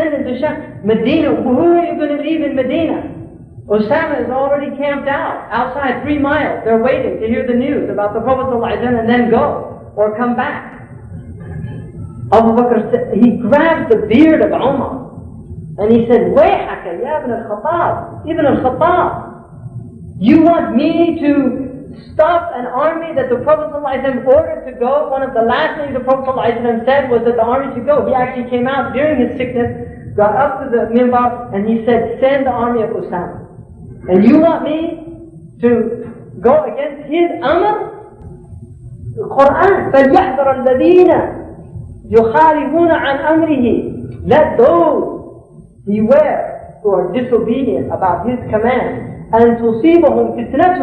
send him to Sham? Medina, who are you going to leave in Medina? Osama is already camped out, outside 3 miles. They're waiting to hear the news about the Prophet ﷺ and then go, or come back. Abu Bakr said, he grabbed the beard of Umar, and he said, Wayhaka, ya ibn al-Khattab, Ibn al-Khattab, you want me to stop an army that the Prophet ﷺ ordered to go? One of the last things the Prophet ﷺ said was that the army should go. He actually came out during his sickness, got up to the minbar, and he said, send the army of Osama. And you want me to go against his amr? The Quran, فَلْيَحْذَرَ الَّذِينَ يُخَالِفُونَ عَنْ أَمْرِهِ. Let those beware who are disobedient about his command. أَن تُصِيبَهُمْ فِتْنَةٌ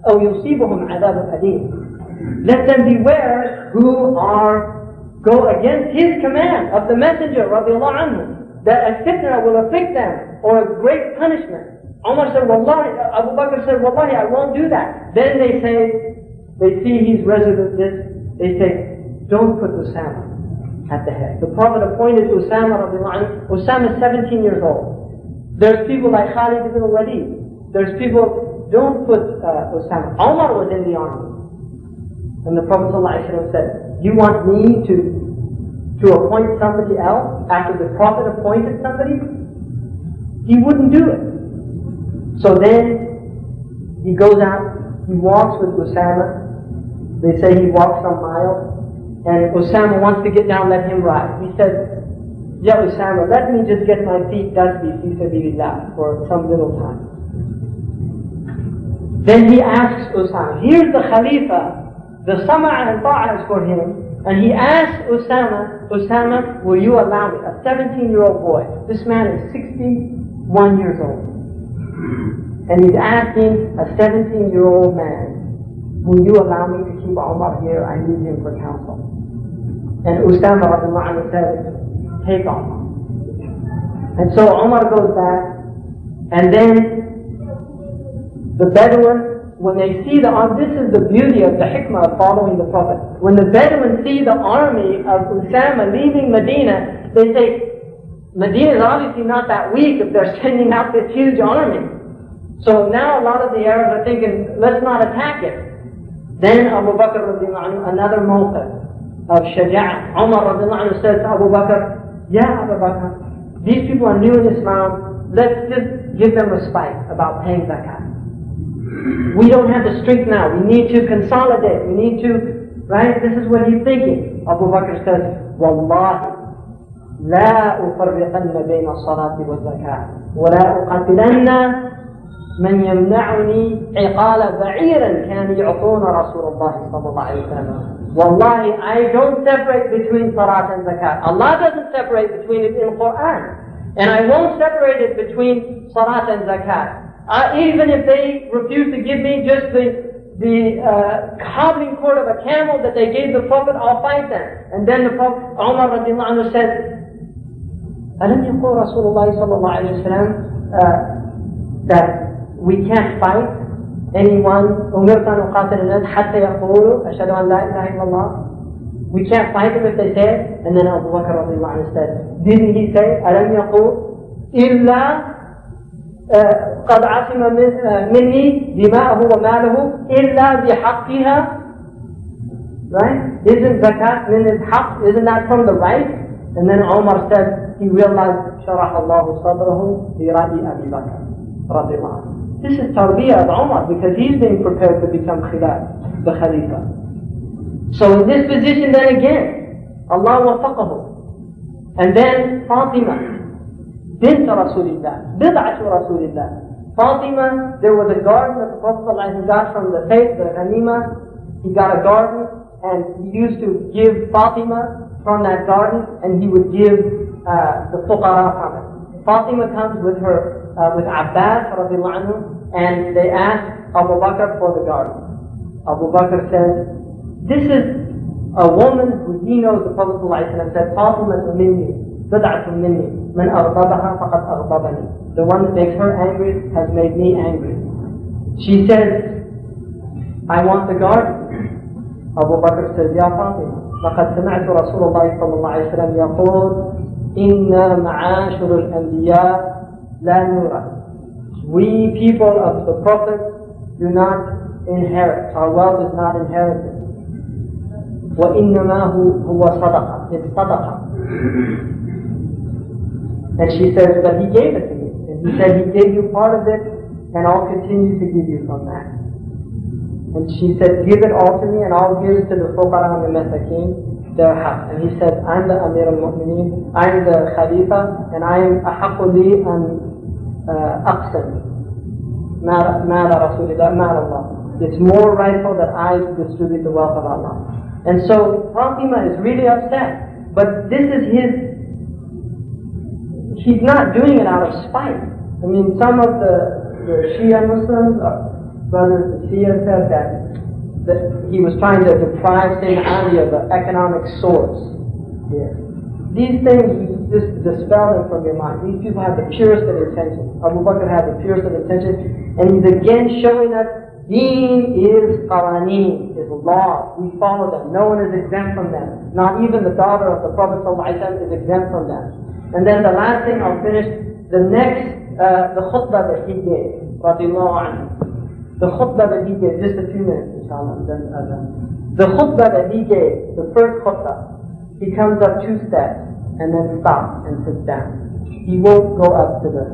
أَوْ يُصِيبَهُمْ عَذَابٌ أَلِيمٌ. Let them beware who go against his command of the Messenger, radiallahu anhu, that a fitna will afflict them, or a great punishment. Umar said, Wallahi, Abu Bakr said, Wallahi, I won't do that. Then they see he's resolute this, they say, don't put Osama at the head. The Prophet appointed Osama, Osama is 17 years old. There's people like Khalid ibn al-Walid. There's people, don't put Osama. Umar was in the army. And the Prophet ﷺ said, you want me to appoint somebody else after the Prophet appointed somebody? He wouldn't do it. So then he goes out, he walks with Osama. They say he walks some miles, and Osama wants to get down, let him ride. He said, Ya Osama, let me just get my feet dusty fi sabilillah for some little time. Then he asks Osama, here's the Khalifa, the Sama' and Ta'a is for him, and he asks Osama, Osama, will you allow me, a 17-year-old boy, this man is 61 years old, and he's asking a 17-year-old man, will you allow me to keep Umar here? I need him for counsel. And Osama says, take Umar. And so Umar goes back, and then the Bedouin, when they see the army, this is the beauty of the hikmah of following the Prophet. When the Bedouin see the army of Osama leaving Medina, they say, Medina is obviously not that weak if they're sending out this huge army. So now a lot of the Arabs are thinking, let's not attack it. Then Abu Bakr, another mawqif of shaja'ah. Umar says to Abu Bakr, Ya Abu Bakr, these people are new in Islam, let's just give them respite about paying zakat. We don't have the strength now, we need to consolidate, we need to, right? This is what he's thinking. Abu Bakr says, Wallahi, لا أفرقن بين الصلاة والزكاة ولا أقاتلن من يمنعني عقال بعيرا كان يعطون رسول الله صلى الله عليه وسلم. Wallahi, I don't separate between salat and zakat. Allah doesn't separate between it in Quran. And I won't separate it between salat and zakat. Even if they refuse to give me just the hobbling cord of a camel that they gave the Prophet, I'll fight them. And then the Prophet, Umar radiallahu anhu said, ألم يقول رسول الله صلى الله عليه وسلم that we can't fight anyone أمرت أن أقاتل الناس حتى يقولوا أشهد أن لا إله إلا الله. We can't fight them if they say it. And then Abu Bakr radiallahu anhu said, didn't he say ألم يقول إلا قد عصم مني دماءه وماله إلا بحقها. Right? Isn't zakat min al-haq? Isn't that from the right? And then Umar said, he realized, شرح الله صدره برأي أبي بكر رضي الله عنه. This is tarbiyah of Umar, because he's being prepared to become the Khalifa. So in this position then again, Allah wafaqahu. And then Fatima, bint Rasulillah, bid'atu Rasulillah. Fatima, there was a garden that the Prophet ﷺ got from the faith, the ghanima. He got a garden, and he used to give Fatima from that garden, and he would give the fuqara from it. Fatima comes with with Abbas radiallahu anhu, and they ask Abu Bakr for the garden. Abu Bakr says, this is a woman who he knows the Prophet ﷺ said, Fatima minni, bid'atun minni, man aghdabaha faqad aghdabani. The one that makes her angry has made me angry. She says, I want the garden. Abu Bakr says, Ya Fatima, لقد سمعت رسول الله صلى الله عليه وسلم يقول إِنَّا مَعَاشِرُ الْأَنْبِيَاءِ لَا نُورَثُ. We people of the Prophet do not inherit. Our wealth is not inherited. وَإِنَّمَا هُوَ صَدَقَةٌ. It's sadaqah. And she says, but he gave it to me. And he said, he gave you part of it, and I'll continue to give you from that. And she said, give it all to me, and I'll give it to the fuqara and the masakin, their haq. And he said, I'm the Amir al-Mu'mineen, I'm the Khalifa, and I'm ahaqu li an aqsam. Mala Rasulillah, mala Allah. It's more rightful that I distribute the wealth of Allah. And so Fatima is really upset. But this is he's not doing it out of spite. I mean, some of the Shia Muslims, brothers of Shia, said that he was trying to deprive Sayyidina Ali of the economic source. Yeah. These things, you just dispel them from your mind. These people have the purest of intentions. Abu Bakr had the purest of intentions. And he's again showing us Deen is qawaneen, is law. We follow them. No one is exempt from them. Not even the daughter of the Prophet ﷺ is exempt from them. And then the last thing I'll finish, the khutbah that he gave, radiallahu anhu. The khutbah that he gave, just a few minutes, inshallah. The khutbah that he gave, the first khutbah, he comes up 2 steps and then stops and sits down. He won't go up to the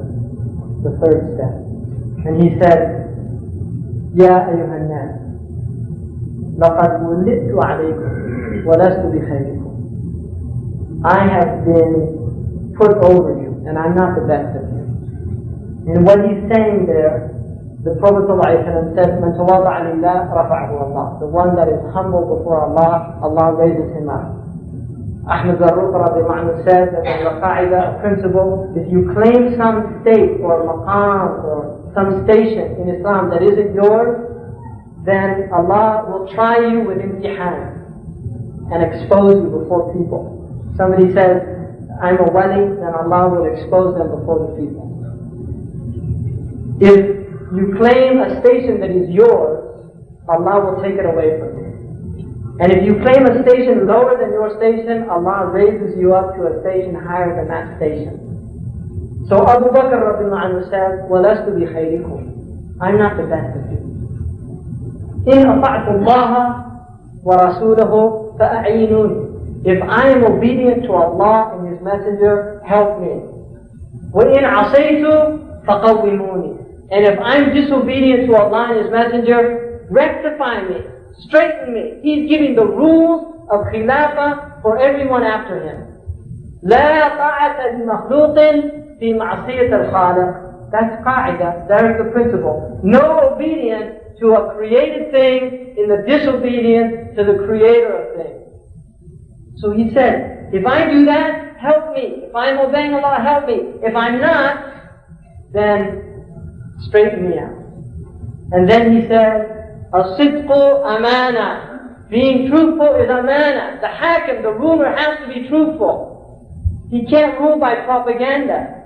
3rd step. And he said, يا أيها الناس لقد ولدت عليكم ولست بخيركم. I have been put over you and I'm not the best of you. And what he's saying there, the Prophet ﷺ said, من تواضع لله رفعه الله. The one that is humble before Allah, Allah raises him up. Ahmed Zarruq radiallahu anhu said that in the qaida, a principle, if you claim some state or maqam or some station in Islam that isn't yours, then Allah will try you with imtihan and expose you before people. Somebody says, I'm a wali, then Allah will expose them before the people. If you claim a station that is yours, Allah will take it away from you. And if you claim a station lower than your station, Allah raises you up to a station higher than that station. So Abu Bakr radiallahu anhu said, وَلَسْتُ بِخَيْرِكُمْ. I'm not the best of you. إِنْ أَطَعْتُ اللَّهَ وَرَسُولَهُ فَأَعِينُونِ. If I am obedient to Allah and His Messenger, help me. وَإِنْ عَصَيْتُ فَقَوِّمُونِ. And if I'm disobedient to Allah and His Messenger, rectify me, straighten me. He's giving the rules of Khilafah for everyone after him. لَا طَاعَةَ لِمَخْلُوقٍ في معصية الخالق. That's qaida, that is the principle. No obedience to a created thing in the disobedience to the creator of things. So he said, if I do that, help me. If I'm obeying Allah, help me. If I'm not, then straighten me out. And then he said, as-sidqu amana. Being truthful is amana. The hakim, the ruler, has to be truthful. He can't rule by propaganda.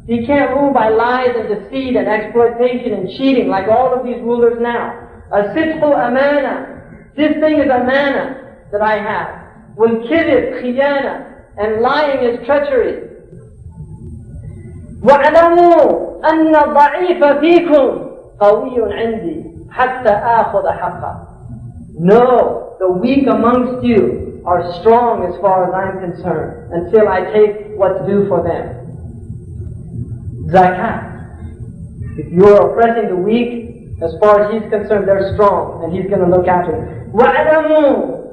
He can't rule by lies and deceit and exploitation and cheating like all of these rulers now. As-sidqu amana. This thing is amana that I have. Wal-kidhib, khiyana. And lying is treachery. وَاعْلَمُوا أَنَّ الضَّعِيفَ فِيكُمْ قَوِيٌّ عِنْدِي حَتَّى آخُذَ حَقَّهُ. No, the weak amongst you are strong as far as I'm concerned until I take what's due for them. Zakat. If you're oppressing the weak, as far as he's concerned, they're strong, and he's going to look after them. وَاعْلَمُوا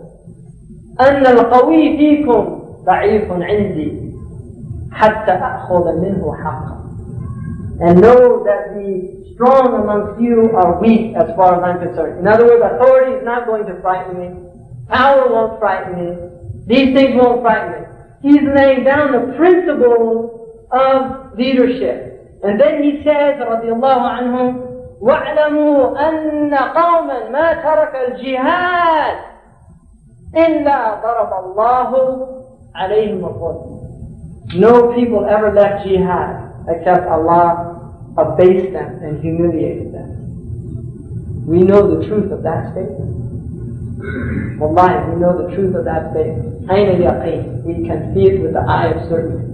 أَنَّ الْقَوِيَّ فِيكُمْ ضَعِيفٌ عِنْدِي حَتَّى أَخُذَ مِنْهُ حَقًّا. And know that the strong amongst you are weak as far as I'm concerned. In other words, authority is not going to frighten me. Power won't frighten me. These things won't frighten me. He's laying down the principles of leadership. And then he says, radiallahu anhu, وَاعْلَمُوا أَنَّ قَوْمًا مَا تَرَكَ الْجِهَادِ إِلَّا ضَرَبَ اللَّهُ عَلَيْهِمْ الظُّلْمَ. No people ever left jihad except Allah abased them and humiliated them. We know the truth of that statement. Wallahi, we know the truth of that statement. We can see it with the eye of certainty.